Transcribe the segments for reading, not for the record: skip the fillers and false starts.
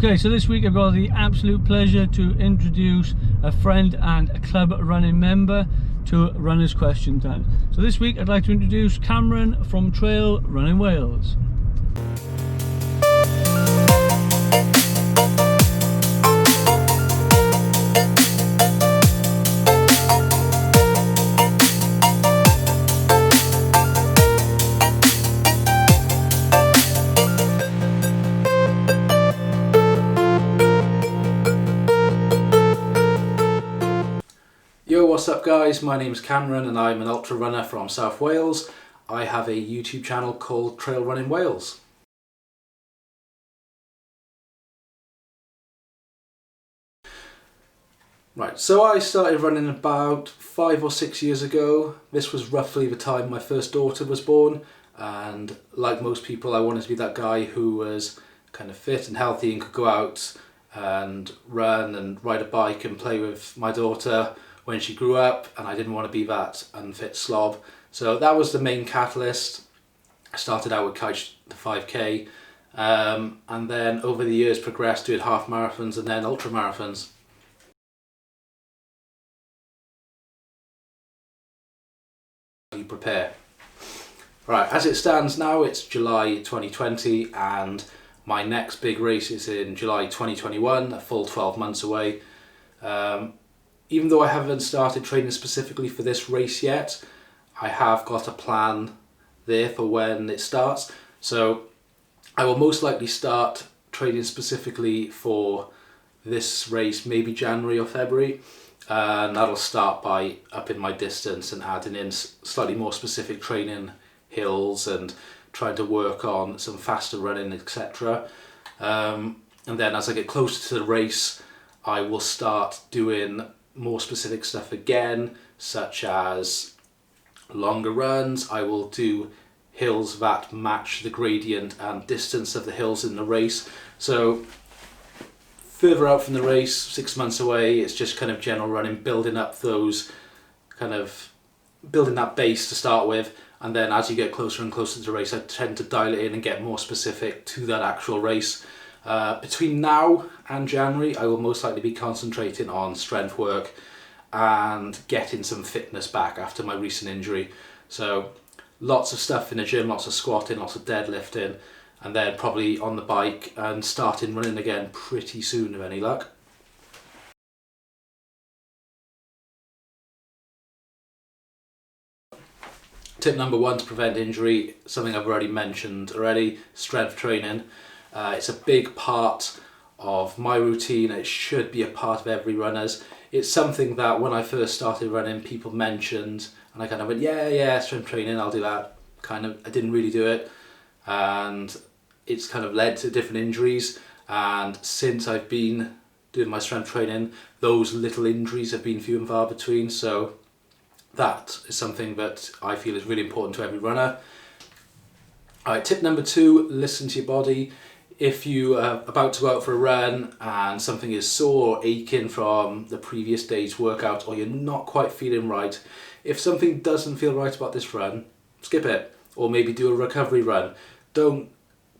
Okay, so this week I've got the absolute pleasure to introduce a friend and a club running member to Runners Question Time. So this week I'd like to introduce Cameron from Trail Running Wales. Yo, what's up guys? My name is Cameron and I'm an ultra runner from South Wales. I have a YouTube channel called Trail Running Wales. Right, so I started running about 5 or 6 years ago. This was roughly the time my first daughter was born, and like most people I wanted to be that guy who was kind of fit and healthy and could go out and run and ride a bike and play with my daughter when she grew up, and I didn't want to be that unfit slob. So that was the main catalyst. I started out with Couch the 5k, and then over the years progressed doing half marathons and then ultra marathons. You prepare. Right, as it stands now, it's July 2020 and my next big race is in July 2021, a full 12 months away. Even though I haven't started training specifically for this race yet, I have got a plan there for when it starts. So I will most likely start training specifically for this race maybe January or February, and that'll start by upping my distance and adding in slightly more specific training, hills, and trying to work on some faster running, etc. And then as I get closer to the race, I will start doing more specific stuff again, such as longer runs. I will do hills that match the gradient and distance of the hills in the race. So further out from the race, 6 months away, it's just kind of general running, building up those building that base to start with, and then as you get closer and closer to the race I tend to dial it in and get more specific to that actual race. Between now and January I will most likely be concentrating on strength work and getting some fitness back after my recent injury. So lots of stuff in the gym, lots of squatting, lots of deadlifting, and then probably on the bike and starting running again pretty soon with any luck. Tip number one to prevent injury, something I've already mentioned already, strength training. It's a big part of my routine. It should be a part of every runner's. It's something that when I first started running people mentioned and I kind of went yeah, strength training, I'll do that. I didn't really do it, and it's kind of led to different injuries, and since I've been doing my strength training those little injuries have been few and far between. So that is something that I feel is really important to every runner. Alright, tip number two, listen to your body. If you are about to go out for a run and something is sore or aching from the previous day's workout, or you're not quite feeling right, if something doesn't feel right about this run, skip it, or maybe do a recovery run. Don't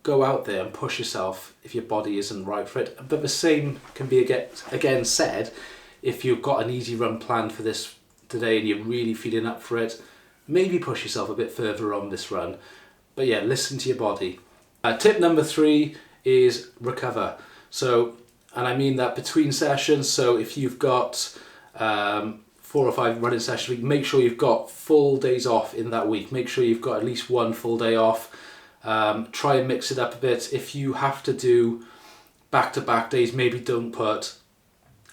go out there and push yourself if your body isn't right for it. But the same can be again said if you've got an easy run planned for this today and you're really feeling up for it, maybe push yourself a bit further on this run. But yeah, listen to your body. Tip number three is recover. So, and I mean that between sessions. So if you've got 4 or 5 running sessions a week, make sure you've got full days off in that week. Make sure you've got at least one full day off. Try and mix it up a bit. If you have to do back-to-back days, maybe don't put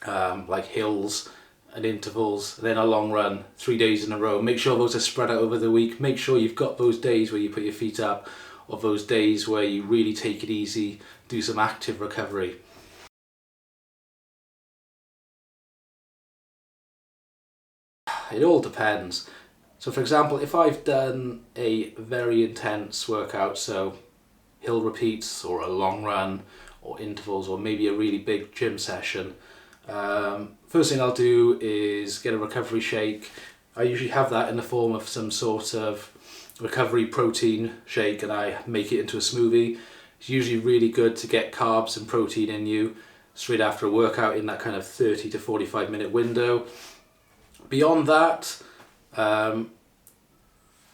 like hills and intervals, then a long run 3 days in a row. Make sure those are spread out over the week. Make sure you've got those days where you put your feet up, or those days where you really take it easy, do some active recovery. It all depends. So for example, if I've done a very intense workout, so hill repeats or a long run or intervals or maybe a really big gym session, first thing I'll do is get a recovery shake. I usually have that in the form of some sort of recovery protein shake, and I make it into a smoothie. It's usually really good to get carbs and protein in you straight after a workout in that kind of 30 to 45 minute window. Beyond that,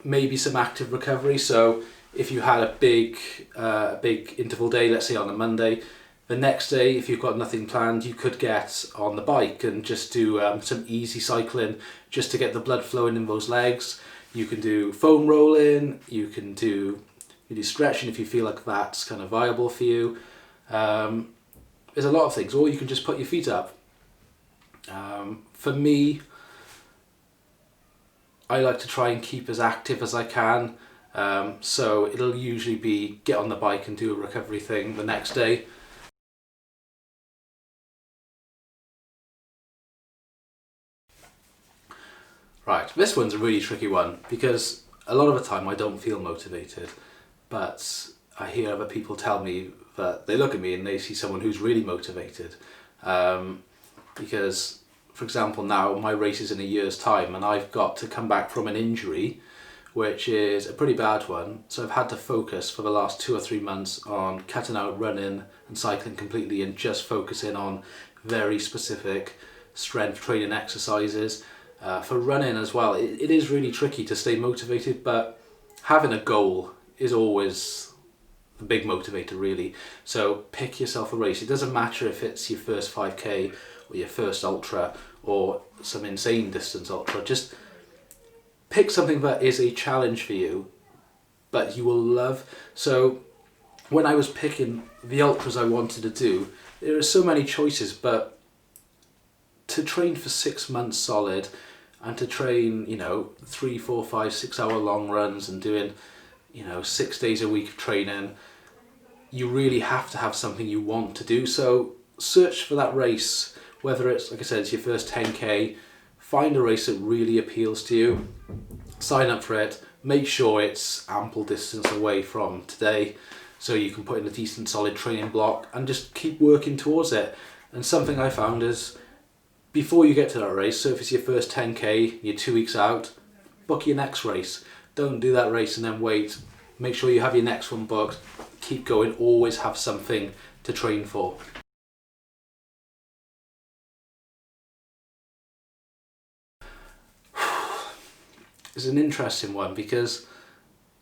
maybe some active recovery. So if you had a big interval day, let's say on a Monday, the next day, if you've got nothing planned, you could get on the bike and just do some easy cycling just to get the blood flowing in those legs. You can do foam rolling, you can do stretching if you feel like that's kind of viable for you. There's a lot of things, or you can just put your feet up. For me, I like to try and keep as active as I can. So it'll usually be get on the bike and do a recovery thing the next day. Right, this one's a really tricky one because a lot of the time I don't feel motivated, but I hear other people tell me that they look at me and they see someone who's really motivated. Because, for example, now my race is in a year's time and I've got to come back from an injury, which is a pretty bad one. So I've had to focus for the last 2 or 3 months on cutting out running and cycling completely and just focusing on very specific strength training exercises. For running as well, it is really tricky to stay motivated, but having a goal is always the big motivator really. So pick yourself a race. It doesn't matter if it's your first 5k or your first ultra or some insane distance ultra. Just pick something that is a challenge for you, but you will love. So when I was picking the ultras I wanted to do, there are so many choices, but to train for 6 months solid and to train, 3, 4, 5, 6 hour long runs and doing, 6 days a week of training, you really have to have something you want to do. So search for that race, whether it's, like I said, it's your first 10k, find a race that really appeals to you, sign up for it, make sure it's ample distance away from today so you can put in a decent solid training block and just keep working towards it. And something I found is, before you get to that race, so if it's your first 10k, you're 2 weeks out, book your next race. Don't do that race and then wait. Make sure you have your next one booked. Keep going, always have something to train for. It's an interesting one because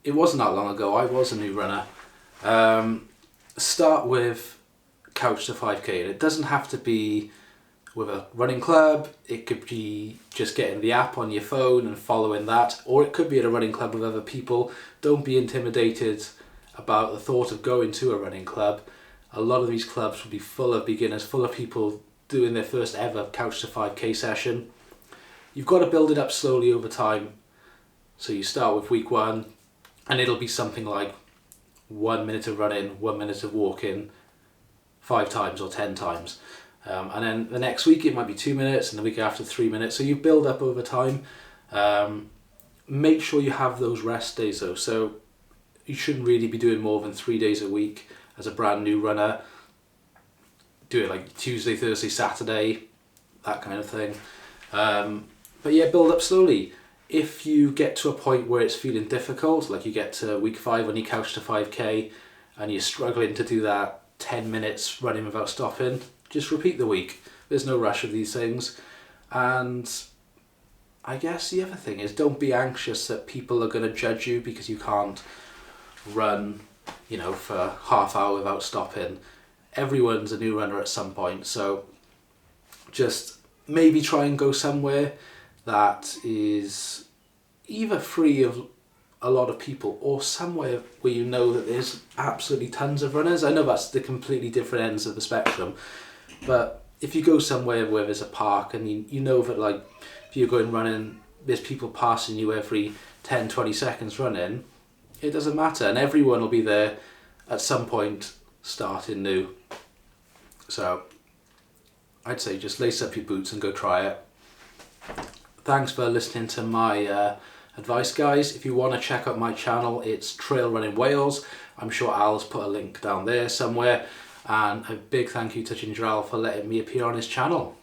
it wasn't that long ago I was a new runner. Start with Couch to 5k, and it doesn't have to be with a running club. It could be just getting the app on your phone and following that, or it could be at a running club with other people. Don't be intimidated about the thought of going to a running club. A lot of these clubs will be full of beginners, full of people doing their first ever Couch to 5k session. You've got to build it up slowly over time. So you start with week 1 and it'll be something like 1 minute of running, 1 minute of walking, 5 times or 10 times. And then the next week it might be 2 minutes, and the week after 3 minutes. So you build up over time. Make sure you have those rest days though. So you shouldn't really be doing more than 3 days a week as a brand new runner. Do it like Tuesday, Thursday, Saturday, that kind of thing. But yeah, build up slowly. If you get to a point where it's feeling difficult, like you get to week 5 on your Couch to 5k and you're struggling to do that 10 minutes running without stopping, just repeat the week. There's no rush of these things. And I guess the other thing is, don't be anxious that people are going to judge you because you can't run, for half hour without stopping. Everyone's a new runner at some point, so just maybe try and go somewhere that is either free of a lot of people or somewhere where you know that there's absolutely tons of runners. I know that's the completely different ends of the spectrum, but if you go somewhere where there's a park and you know that, like, if you're going running, there's people passing you every 10-20 seconds running, it doesn't matter, and everyone will be there at some point starting new. So I'd say just lace up your boots and go try it. Thanks for listening to my advice, guys. If you want to check out my channel, it's Trail Running Wales. I'm sure Al's put a link down there somewhere. And a big thank you to Ginger Al for letting me appear on his channel.